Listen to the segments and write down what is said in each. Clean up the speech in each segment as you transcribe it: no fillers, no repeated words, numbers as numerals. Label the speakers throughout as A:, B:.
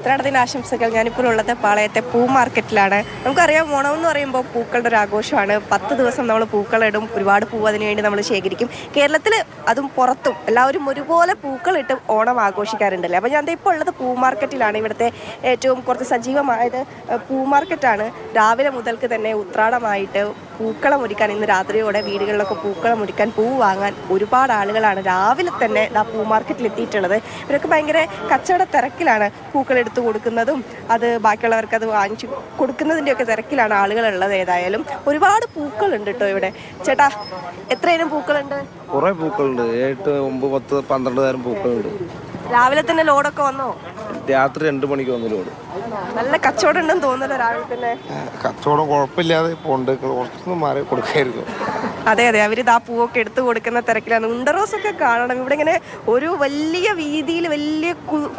A: ഉത്രാടദിന ആശംസകൾ. ഞാനിപ്പോൾ ഉള്ളത് പാളയത്തെ പൂ മാർക്കറ്റിലാണ്. നമുക്കറിയാം, ഓണം എന്ന് പറയുമ്പോൾ പൂക്കളുടെ ഒരു ആഘോഷമാണ്. 10 ദിവസം നമ്മൾ പൂക്കളിടും, ഒരുപാട് പൂ അതിനുവേണ്ടി നമ്മൾ ശേഖരിക്കും. കേരളത്തിൽ അതും പുറത്തും എല്ലാവരും ഒരുപോലെ പൂക്കളിട്ട് ഓണം ആഘോഷിക്കാറുണ്ടല്ലേ. അപ്പോൾ ഞാൻ ഇപ്പോൾ ഉള്ളത് പൂ മാർക്കറ്റിലാണ്. ഇവിടുത്തെ ഏറ്റവും കുറച്ച് സജീവമായത് പൂ മാർക്കറ്റാണ്. രാവിലെ മുതൽക്ക് തന്നെ ഉത്രാടമായിട്ട് പൂക്കളം ഒരുക്കാൻ, ഇന്ന് രാത്രിയോടെ വീടുകളിലൊക്കെ പൂക്കളം ഒരുക്കാൻ, പൂ വാങ്ങാൻ ഒരുപാട് ആളുകളാണ് രാവിലെ തന്നെ പൂ മാർക്കറ്റിൽ എത്തിയിട്ടുള്ളത്. ഇവരൊക്കെ ഭയങ്കര കച്ചവട തിരക്കിലാണ്. പൂക്കൾ എടുത്തു കൊടുക്കുന്നതും അത് ബാക്കിയുള്ളവർക്ക് അത് വാങ്ങിച്ചു കൊടുക്കുന്നതിൻ്റെയൊക്കെ തിരക്കിലാണ് ആളുകളുള്ളത്. ഏതായാലും ഒരുപാട് പൂക്കളുണ്ട് കേട്ടോ ഇവിടെ. ചേട്ടാ, എത്രയിനം പൂക്കളുണ്ട്?
B: കുറെ പൂക്കളുണ്ട്. 8, 9, 10, 12 തരം പൂക്കളുണ്ട്.
A: രാവിലെ തന്നെ ലോഡൊക്കെ വന്നോ?
B: രാത്രി 2 മണിക്ക് വന്ന് ലോഡ്.
A: നല്ല കച്ചവടം ഉണ്ടെന്ന് തോന്നുന്നല്ലോ രാവിലെ തന്നെ.
B: കച്ചവടം കുഴപ്പമില്ലാതെ പോണ്ട്. കുറച്ചൊന്നും മാറി കൊടുക്കായിരുന്നു.
A: അതെ, അവരിത് ആ പൂവൊക്കെ എടുത്തു കൊടുക്കുന്ന തിരക്കിലാണ്. ഉണ്ടറോസൊക്കെ കാണണം. ഇവിടെ ഇങ്ങനെ ഒരു വലിയ വീതിയിൽ വലിയ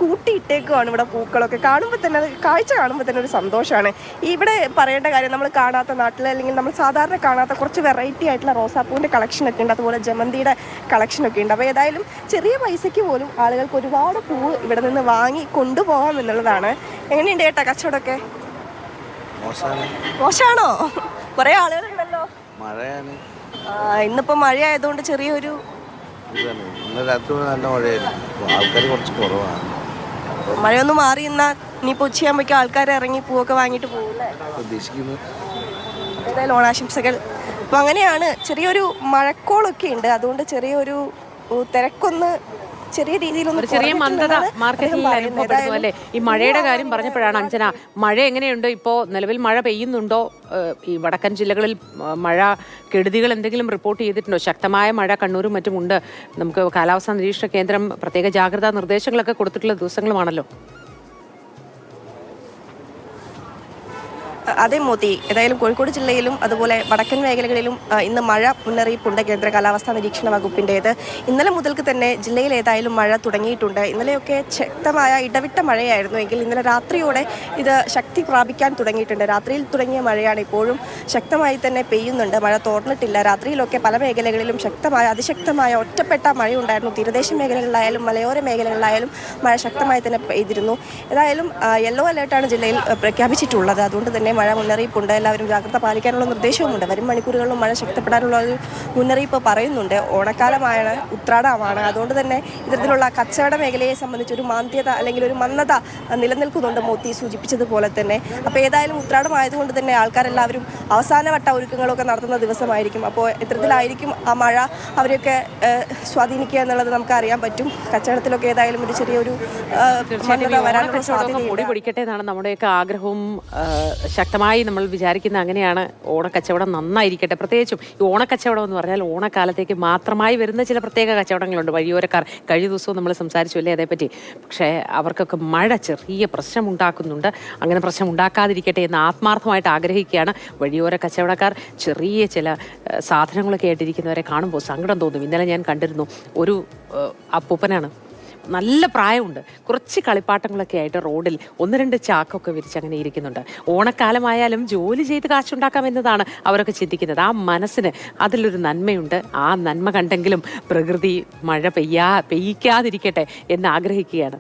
A: കൂട്ടിയിട്ടേക്കുവാണ് ഇവിടെ പൂക്കളൊക്കെ. കാണുമ്പോൾ തന്നെ, കാഴ്ച കാണുമ്പോൾ തന്നെ ഒരു സന്തോഷമാണ്. ഇവിടെ പറയേണ്ട കാര്യം, നമ്മൾ കാണാത്ത നാട്ടിൽ അല്ലെങ്കിൽ നമ്മൾ സാധാരണ കാണാത്ത കുറച്ച് വെറൈറ്റി ആയിട്ടുള്ള റോസാപ്പൂവിൻ്റെ കളക്ഷനൊക്കെ ഉണ്ട്, അതുപോലെ ജമന്തിയുടെ കളക്ഷനൊക്കെ ഉണ്ട്. അപ്പോൾ ഏതായാലും ചെറിയ പൈസയ്ക്ക് പോലും ആളുകൾക്ക് ഒരുപാട് പൂവ് ഇവിടെ നിന്ന് വാങ്ങി കൊണ്ടുപോകാം എന്നുള്ളതാണ്. എങ്ങനെയുണ്ട് ചേട്ടാ കച്ചവടമൊക്കെ? മോശമാണോ? കുറേ ആളുകളുണ്ടല്ലോ.
B: മഴയാണ്.
A: ഇന്നിപ്പോ മഴയായതുകൊണ്ട് ചെറിയൊരു
B: ഇന്ന് രാത്രി നല്ല മഴയായിരുന്നു. ആൾക്കാർ കുറച്ച് കുറവാണ്.
A: മഴയൊന്നും മാറി എന്നാ ഇനിയിപ്പോ ഉച്ചയാകുമ്പോഴേക്കും ആൾക്കാർ ഇറങ്ങി പൂവൊക്കെ വാങ്ങിയിട്ട് പോകുമല്ലേ
B: പ്രതീക്ഷിക്കുന്നു.
A: ഏതായാലും ഓണാശംസകൾ. അപ്പൊ അങ്ങനെയാണ്. ചെറിയൊരു മഴക്കോളൊക്കെ ഉണ്ട്, അതുകൊണ്ട് ചെറിയൊരു തിരക്കൊന്ന് ചെറിയ രീതിയിലൊന്നും
C: ചെറിയ മന്ദത മാർക്കറ്റിൽ അനുഭവപ്പെടുന്നു അല്ലേ? ഈ മഴയുടെ കാര്യം പറഞ്ഞപ്പോഴാണ് അഞ്ജന, മഴ എങ്ങനെയുണ്ട് ഇപ്പോൾ? നിലവിൽ മഴ പെയ്യുന്നുണ്ടോ? ഈ വടക്കൻ ജില്ലകളിൽ മഴ കെടുതികൾ എന്തെങ്കിലും റിപ്പോർട്ട് ചെയ്തിട്ടുണ്ടോ? ശക്തമായ മഴ കണ്ണൂരും മറ്റുമുണ്ട്. നമുക്ക് കാലാവസ്ഥാ നിരീക്ഷണ കേന്ദ്രം പ്രത്യേക ജാഗ്രതാ നിർദ്ദേശങ്ങളൊക്കെ കൊടുത്തിട്ടുള്ള ദിവസങ്ങളുമാണല്ലോ.
A: അതേ മോദി, ഏതായാലും കോഴിക്കോട് ജില്ലയിലും അതുപോലെ വടക്കൻ മേഖലകളിലും ഇന്ന് മഴ മുന്നറിയിപ്പുണ്ട് കേന്ദ്ര കാലാവസ്ഥാ നിരീക്ഷണ വകുപ്പിൻ്റേത്. ഇന്നലെ മുതൽക്ക് തന്നെ ജില്ലയിൽ ഏതായാലും മഴ തുടങ്ങിയിട്ടുണ്ട്. ഇന്നലെയൊക്കെ ശക്തമായ ഇടവിട്ട മഴയായിരുന്നു എങ്കിൽ ഇന്നലെ രാത്രിയോടെ ഇത് ശക്തി പ്രാപിക്കാൻ തുടങ്ങിയിട്ടുണ്ട്. രാത്രിയിൽ തുടങ്ങിയ മഴയാണ് ഇപ്പോഴും ശക്തമായി തന്നെ പെയ്യുന്നുണ്ട്. മഴ തോർന്നിട്ടില്ല. രാത്രിയിലൊക്കെ പല മേഖലകളിലും അതിശക്തമായ ഒറ്റപ്പെട്ട മഴയുണ്ടായിരുന്നു. തീരദേശ മേഖലകളിലായാലും മലയോര മേഖലകളിലായാലും മഴ ശക്തമായി തന്നെ പെയ്തിരുന്നു. ഏതായാലും യെല്ലോ അലേർട്ടാണ് ജില്ലയിൽ പ്രഖ്യാപിച്ചിട്ടുള്ളത്. അതുകൊണ്ട് തന്നെ മഴ മുന്നറിയിപ്പുണ്ട്. എല്ലാവരും ജാഗ്രത പാലിക്കാനുള്ള നിർദ്ദേശവുമുണ്ട്. വരും മണിക്കൂറുകളിലും മഴ ശക്തിപ്പെടാനുള്ള ഒരു മുന്നറിയിപ്പ് പറയുന്നുണ്ട്. ഓണക്കാലമാണ്, ഉത്രാടമാണ്. അതുകൊണ്ട് തന്നെ ഇത്തരത്തിലുള്ള കച്ചവട മേഖലയെ സംബന്ധിച്ചൊരു മാന്ദ്യത അല്ലെങ്കിൽ ഒരു മന്ദത നിലനിൽക്കുന്നുണ്ട്, മോത്തി സൂചിപ്പിച്ചതുപോലെ തന്നെ. അപ്പോൾ ഏതായാലും ഉത്രാടമായതുകൊണ്ട് തന്നെ ആൾക്കാരെല്ലാവരും അവസാനവട്ട ഒരുക്കങ്ങളൊക്കെ നടത്തുന്ന ദിവസമായിരിക്കും. അപ്പോൾ ഇത്തരത്തിലായിരിക്കും ആ മഴ അവരെയൊക്കെ സ്വാധീനിക്കുക എന്നുള്ളത് നമുക്ക് അറിയാൻ പറ്റും. കച്ചവടത്തിലൊക്കെ ഏതായാലും ഒരു ചെറിയൊരു മന്ദത വരാനുള്ള സാധ്യതയുണ്ട്.
C: പൊടിക്കട്ടെ എന്നാണ് നമ്മുടെയൊക്കെ ആഗ്രഹവും. ശക്തമായി നമ്മൾ വിചാരിക്കുന്ന അങ്ങനെയാണ്. ഓണക്കച്ചവടം നന്നായിരിക്കട്ടെ. പ്രത്യേകിച്ചും ഈ ഓണക്കച്ചവടം എന്ന് പറഞ്ഞാൽ ഓണക്കാലത്തേക്ക് മാത്രമായി വരുന്ന ചില പ്രത്യേക കച്ചവടങ്ങളുണ്ട്. വഴിയോരക്കാർ, കഴിഞ്ഞ ദിവസവും നമ്മൾ സംസാരിച്ചു അല്ലേ അതേപ്പറ്റി. പക്ഷേ അവർക്കൊക്കെ മഴ ചെറിയ പ്രശ്നമുണ്ടാക്കുന്നുണ്ട്. അങ്ങനെ പ്രശ്നം ഉണ്ടാക്കാതിരിക്കട്ടെ എന്ന് ആത്മാർത്ഥമായിട്ട് ആഗ്രഹിക്കുകയാണ്. വഴിയോര കച്ചവടക്കാർ ചെറിയ ചില സാധനങ്ങളൊക്കെ ആയിട്ടിരിക്കുന്നവരെ കാണുമ്പോൾ സങ്കടം തോന്നും. ഇന്നലെ ഞാൻ കണ്ടിരുന്നു ഒരു അപ്പൂപ്പനാണ്, നല്ല പ്രായമുണ്ട്, കുറച്ച് കളിപ്പാട്ടങ്ങളൊക്കെ ആയിട്ട് റോഡിൽ 1-2 ചാക്കൊക്കെ വിരിച്ച് അങ്ങനെ ഇരിക്കുന്നുണ്ട്. ഓണക്കാലമായാലും ജോലി ചെയ്ത് കാശുണ്ടാക്കാം എന്നതാണ് അവരൊക്കെ ചിന്തിക്കുന്നത്. ആ മനസ്സിന് അതിലൊരു നന്മയുണ്ട്. ആ നന്മ കണ്ടെങ്കിലും പ്രകൃതി മഴ പെയ്യിക്കാതിരിക്കട്ടെ എന്ന് ആഗ്രഹിക്കുകയാണ്.